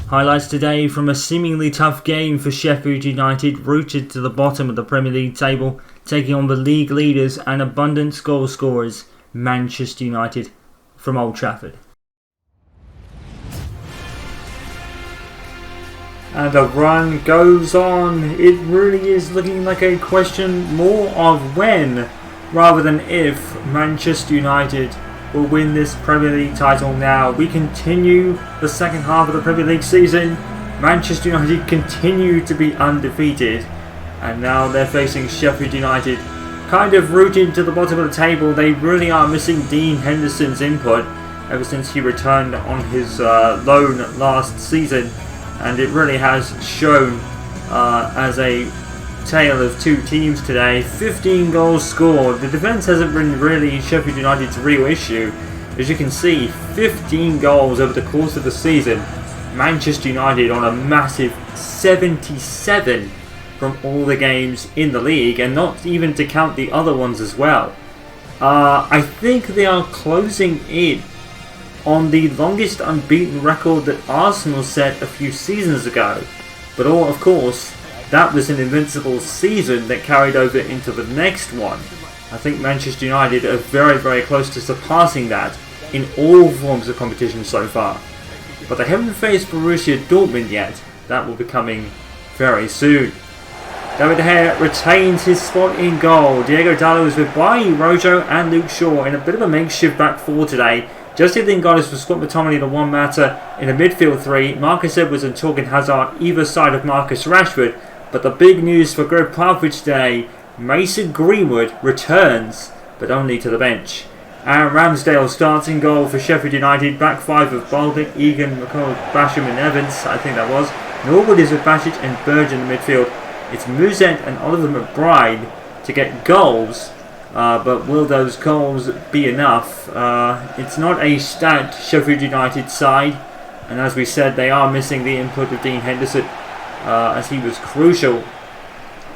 Highlights today from a seemingly tough game for Sheffield United, rooted to the bottom of the Premier League table, taking on the league leaders and abundant goal scorers, Manchester United, from Old Trafford. And the run goes on. It really is looking like a question more of when rather than if Manchester United will win this Premier League title now. We continue the second half of the Premier League season. Manchester United continue to be undefeated, and now they're facing Sheffield United, kind of rooted to the bottom of the table. They really are missing Dean Henderson's input ever since he returned on his loan last season, and it really has shown as a tale of two teams today. 15 goals scored. The defence hasn't been really Sheffield United's real issue. As you can see, 15 goals over the course of the season. Manchester United on a massive 77 from all the games in the league, and not even to count the other ones as well. I think they are closing in on the longest unbeaten record that Arsenal set a few seasons ago. But of course, that was an invincible season that carried over into the next one. I think Manchester United are very, very close to surpassing that in all forms of competition so far. But they haven't faced Borussia Dortmund yet. That will be coming very soon. David De Gea retains his spot in goal. Diego Dalot is with Bailly, Rojo and Luke Shaw in a bit of a makeshift back four today. Justin Lingard is for Scott McTominay, the one matter in a midfield three. Marcus Edwards and Torgan Hazard either side of Marcus Rashford. But the big news for Gregg Popovich today, Mason Greenwood returns, but only to the bench. Aaron Ramsdale starts in goal for Sheffield United. Back five of Baldic, Egan, McCall, Basham and Evans, I think that was. Norwood is with Basic and Burge in the midfield. It's Muzet and Oliver McBride to get goals, but will those goals be enough? It's not a stout Sheffield United side, and as we said, they are missing the input of Dean Henderson, as he was crucial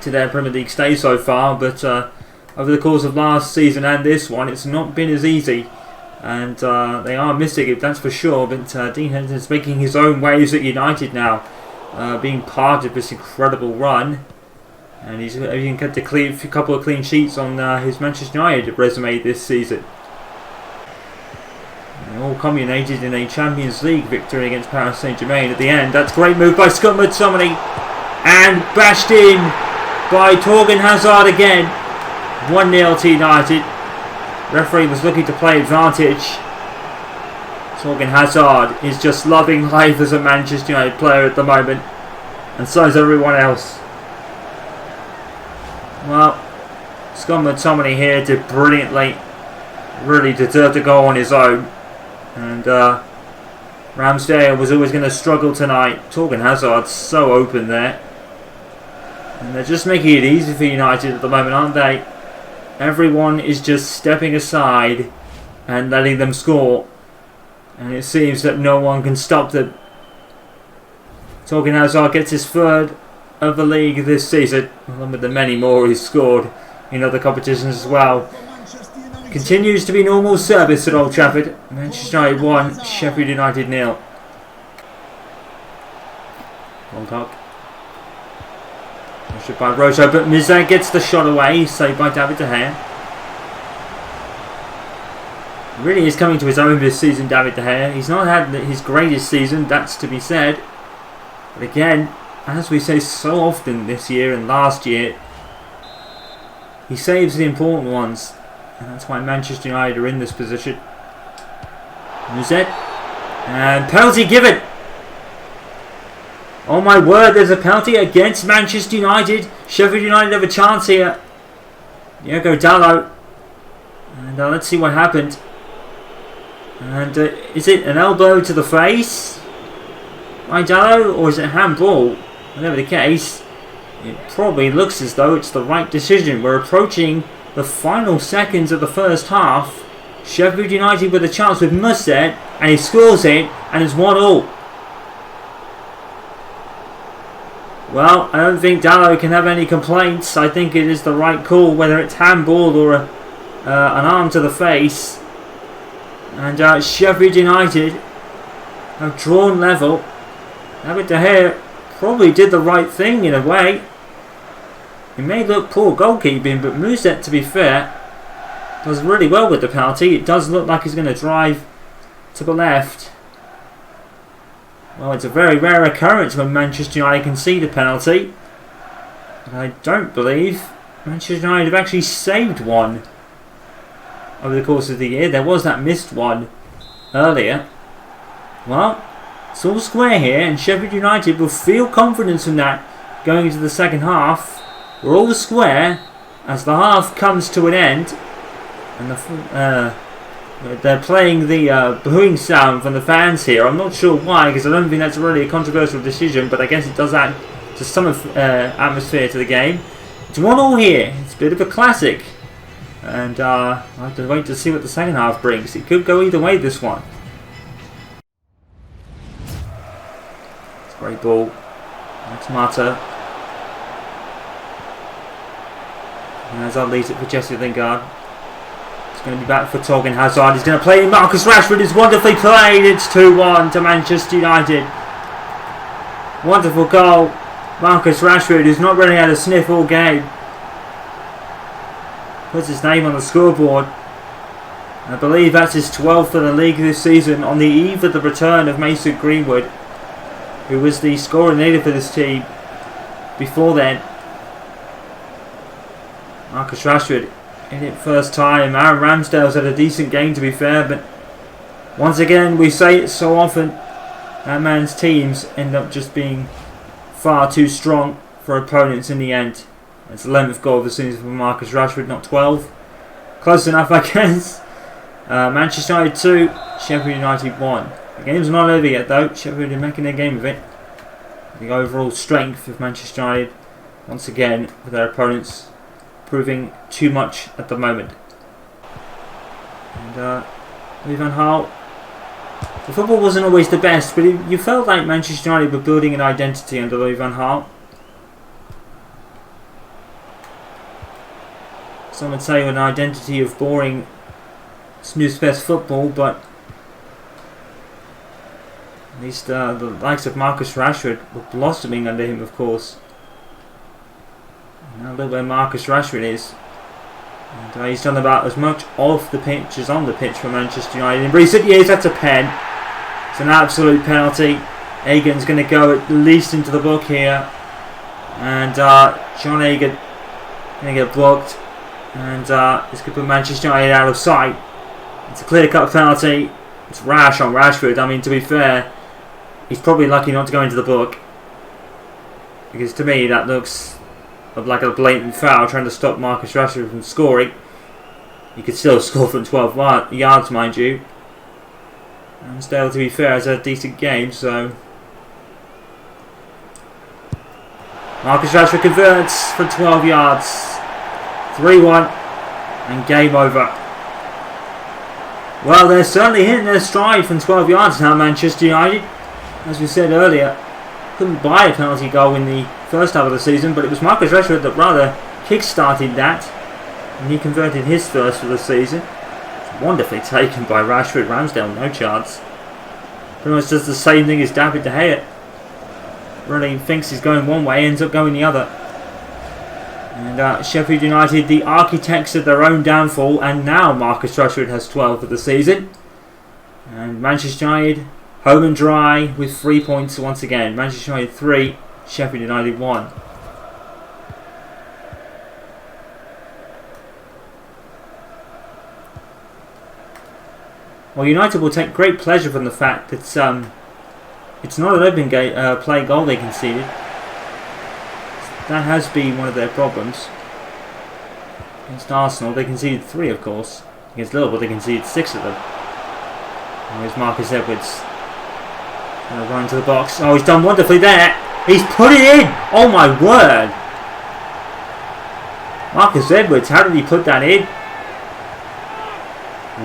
to their Premier League stay so far. But over the course of last season and this one, it's not been as easy, and they are missing it, that's for sure. But Dean Henderson's making his own waves at United now, being part of this incredible run, and he's even kept a couple of clean sheets on his Manchester United resume this season. All culminated in a Champions League victory against Paris Saint-Germain at the end. That's a great move by Scott McTominay, and bashed in by Torgan Hazard again. 1-0 to United. Referee was looking to play advantage. Torgan Hazard is just loving life as a Manchester United player at the moment, and so is everyone else. Well, Scott McTominay here did brilliantly. Really deserved a goal on his own. And Ramsdale was always going to struggle tonight. Torgan Hazard's so open there. And they're just making it easy for United at the moment, aren't they? Everyone is just stepping aside and letting them score. And it seems that no one can stop them. Torgan Hazard gets his third of the league this season, along with the many more he's scored in other competitions as well. Continues to be normal service at Old Trafford. Manchester United 1, Sheffield United 0. Long cock. Pushed by Rojo, but Mizet gets the shot away, saved by David De Gea. Really is coming to his own this season, David De Gea. He's not had his greatest season, that's to be said. But again, as we say so often this year and last year, he saves the important ones. And that's why Manchester United are in this position. Muzet. And penalty given. Oh my word, there's a penalty against Manchester United. Sheffield United have a chance here. Diego Dalot. And let's see what happened. And is it an elbow to the face by Dalot, or is it handball? Whatever the case, it probably looks as though it's the right decision. We're approaching the final seconds of the first half. Sheffield United with a chance with Muzet, and he scores it, and it's 1-1. Well, I don't think Dalot can have any complaints. I think it is the right call, whether it's handball or an arm to the face. And Sheffield United have drawn level David De Gea probably did the right thing in a way. It may look poor goalkeeping, but Muset, to be fair, does really well with the penalty. It does look like he's going to drive to the left. Well, it's a very rare occurrence when Manchester United concede a penalty. And I don't believe Manchester United have actually saved one over the course of the year. There was that missed one earlier. Well, it's all square here, and Sheffield United will feel confidence in that going into the second half. We're all square as the half comes to an end, and they're playing the booing sound from the fans here. I'm not sure why, because I don't think that's really a controversial decision, but I guess it does add to some atmosphere to the game. It's 1-1 here. It's a bit of a classic, and I'll have to wait to see what the second half brings. It could go either way, this one. It's a great ball. That's Mata. And Hazard leaves it for Jesse Lingard. It's going to be back for Torgan Hazard. He's going to play in. Marcus Rashford is wonderfully played. It's 2-1 to Manchester United. Wonderful goal. Marcus Rashford, who's not really had a sniff all game, puts his name on the scoreboard. I believe that's his 12th for the league this season, on the eve of the return of Mason Greenwood, who was the scorer leader for this team before then. Marcus Rashford in it first time. Aaron Ramsdale's had a decent game, to be fair, but once again, we say it so often, that man's teams end up just being far too strong for opponents in the end. It's the 11th goal of the season for Marcus Rashford, not 12. Close enough, I guess. Manchester United 2, Sheffield United 1. The game's not over yet, though. Sheffield are making their game of it. The overall strength of Manchester United, once again, with their opponents proving too much at the moment. And Louis van Gaal, the football wasn't always the best, but you felt like Manchester United were building an identity under Louis van Gaal. Some would say an identity of boring snooze-fest football, but at least the likes of Marcus Rashford were blossoming under him, of course. Now look where Marcus Rashford is. And he's done about as much off the pitch as on the pitch for Manchester United in recent years. That's a pen. It's an absolute penalty. Egan's going to go at least into the book here. And John Egan going to get blocked. And this could put Manchester United out of sight. It's a clear-cut penalty. It's rash on Rashford. I mean, to be fair, he's probably lucky not to go into the book. Because to me, that looks like a blatant foul, trying to stop Marcus Rashford from scoring. He could still score from 12 yards, mind you. And still, to be fair, has a decent game, so Marcus Rashford converts from 12 yards. 3-1 and game over. Well, they're certainly hitting their stride from 12 yards now, Manchester United. As we said earlier, couldn't buy a penalty goal in the first half of the season, but it was Marcus Rashford that rather kick-started that, and he converted his first for the season. It's wonderfully taken by Rashford. Ramsdale, no chance. Pretty much does the same thing as David De Gea. Really thinks he's going one way, ends up going the other. And Sheffield United, the architects of their own downfall, and now Marcus Rashford has 12 for the season. And Manchester United, home and dry with 3 points once again. Manchester United 3, Sheffield United 1. Well, United will take great pleasure from the fact that it's not an open play goal they conceded. That has been one of their problems. Against Arsenal, they conceded 3, of course. Against Liverpool, they conceded 6 of them. And here's Marcus Edwards. Going to run into the box. Oh, he's done wonderfully there. He's put it in! Oh my word! Marcus Edwards, how did he put that in?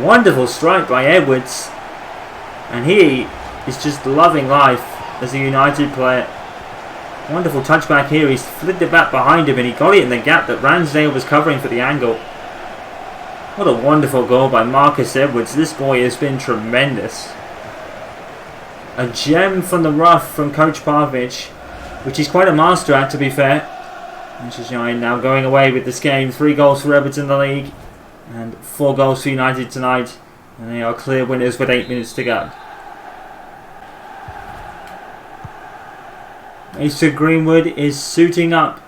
Wonderful strike by Edwards. And he is just loving life as a United player. Wonderful touchback here. He's flicked it back behind him and he got it in the gap that Ramsdale was covering for the angle. What a wonderful goal by Marcus Edwards. This boy has been tremendous. A gem from the rough from Coach Popovich, which he's quite a master at, to be fair. Manchester United now going away with this game. 3 goals for Everton in the league and 4 goals for United tonight. And they are clear winners with 8 minutes to go. Mason Greenwood is suiting up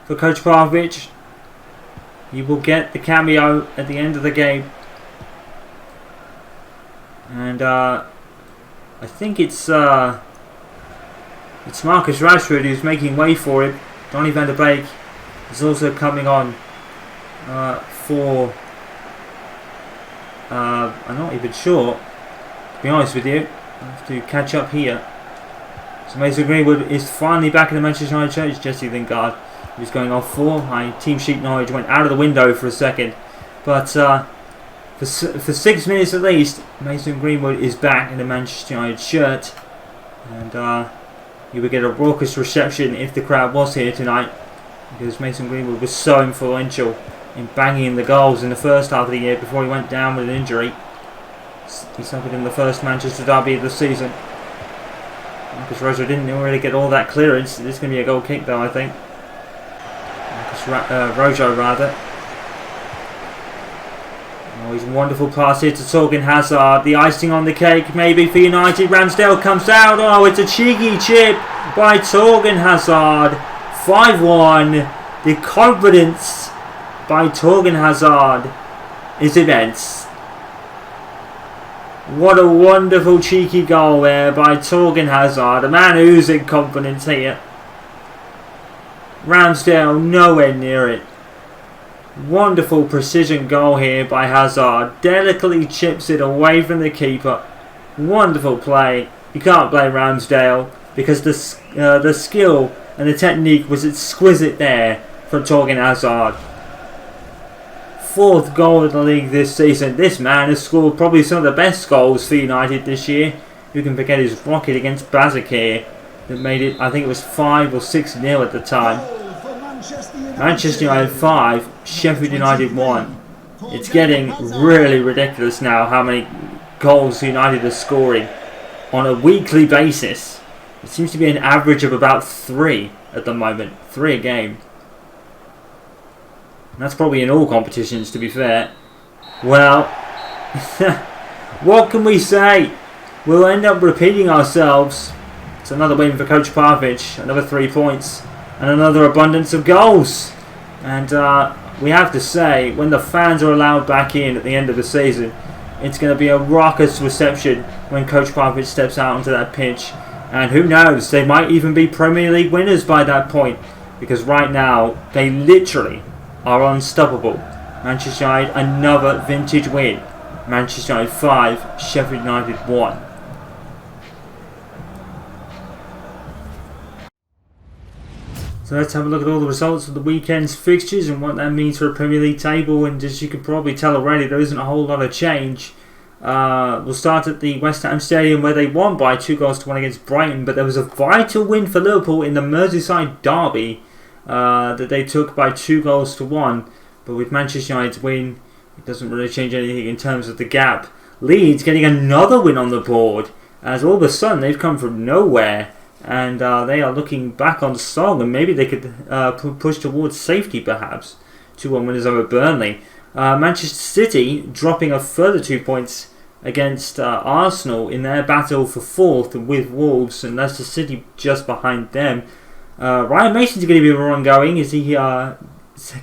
for Coach Popovich. He will get the cameo at the end of the game. And I think it's Marcus Rashford who's making way for him. Donny van der Beek is also coming on for... I'm not even sure, to be honest with you. I have to catch up here. So Mason Greenwood is finally back in the Manchester United shirt. Jesse Lingard, who's going off for. My team sheet knowledge went out of the window for a second. But for 6 minutes at least, Mason Greenwood is back in the Manchester United shirt. And you would get a raucous reception if the crowd was here tonight, because Mason Greenwood was so influential in banging in the goals in the first half of the year before he went down with an injury. He suffered in the first Manchester derby of the season. Marcus Rojo didn't really get all that clearance. This is going to be a goal kick though, I think. Rojo rather. Oh, he's a wonderful pass here to Torgan Hazard. The icing on the cake maybe for United. Ramsdale comes out. Oh, it's a cheeky chip by Torgan Hazard. 5-1. The confidence by Torgan Hazard is immense. What a wonderful cheeky goal there by Torgan Hazard. A man oozing confidence here. Ramsdale nowhere near it. Wonderful precision goal here by Hazard. Delicately chips it away from the keeper. Wonderful play. You can't blame Ramsdale because the skill and the technique was exquisite there from Torgan Hazard. 4th goal of the league this season. This man has scored probably some of the best goals for United this year. You can forget his rocket against Bazakir that made it, I think it was 5 or 6-0 at the time. Manchester United 5, Sheffield United 1. It's getting really ridiculous now how many goals United are scoring on a weekly basis. It seems to be an average of about 3 at the moment. 3 a game. And that's probably in all competitions, to be fair. Well, what can we say? We'll end up repeating ourselves. It's another win for Coach Popovich. Another 3 points. And another abundance of goals. And we have to say, when the fans are allowed back in at the end of the season, it's going to be a raucous reception when Coach Popovich steps out onto that pitch. And who knows, they might even be Premier League winners by that point. Because right now, they literally are unstoppable. Manchester United, another vintage win. Manchester United 5, Sheffield United 1. So let's have a look at all the results of the weekend's fixtures and what that means for a Premier League table. And as you can probably tell already, there isn't a whole lot of change. We'll start at the West Ham Stadium where they won by 2-1 against Brighton. But there was a vital win for Liverpool in the Merseyside derby that they took by 2-1. But with Manchester United's win, it doesn't really change anything in terms of the gap. Leeds getting another win on the board, as all of a sudden they've come from nowhere. And they are looking back on strong, and maybe they could push towards safety perhaps. 2-1 winners over Burnley. Manchester City dropping a further 2 points against Arsenal in their battle for 4th with Wolves, and Leicester City just behind them. Ryan Mason's going to be ongoing as he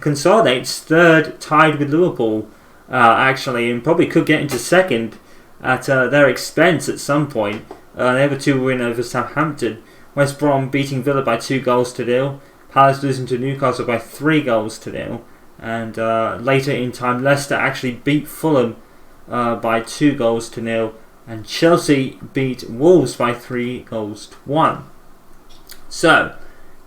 consolidates 3rd, tied with Liverpool actually, and probably could get into 2nd at their expense at some point. They have a 2 win over Southampton. West Brom beating Villa by 2-0. Palace losing to Newcastle by 3-0. And later in time, Leicester actually beat Fulham by 2-0. And Chelsea beat Wolves by 3-1. So,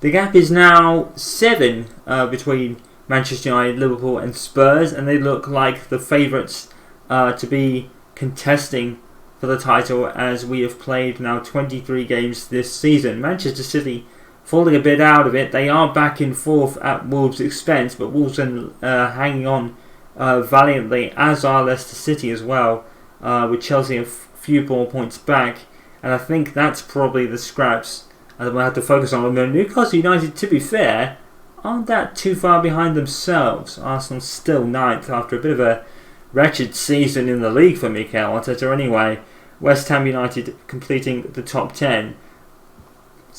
the gap is now 7 between Manchester United, Liverpool and Spurs. And they look like the favourites to be contesting for the title, as we have played now 23 games this season. Manchester City falling a bit out of it. They are back in 4th at Wolves' expense, but Wolves are hanging on valiantly, as are Leicester City as well, with Chelsea a few more points back. and I think that's probably the scraps that we'll have to focus on. Although Newcastle United, to be fair, aren't that too far behind themselves. Arsenal still ninth after a bit of a wretched season in the league for Mikel Arteta anyway. West Ham United completing the top 10.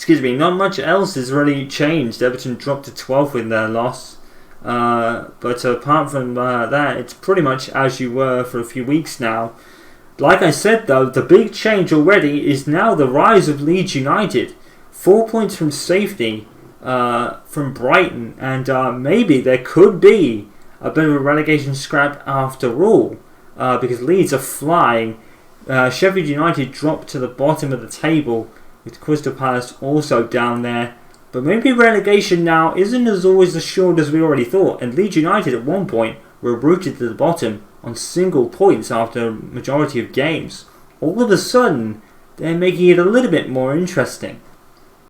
Not much else has really changed. Everton dropped to 12th with their loss. But apart from that, it's pretty much as you were for a few weeks now. Like I said though, the big change already is now the rise of Leeds United. 4 points from safety from Brighton, and maybe there could be a bit of a relegation scrap after all, because Leeds are flying. Sheffield United dropped to the bottom of the table, with Crystal Palace also down there. But maybe relegation now isn't as always assured as we already thought, and Leeds United at one point were rooted to the bottom on single points after a majority of games. All of a sudden, they're making it a little bit more interesting.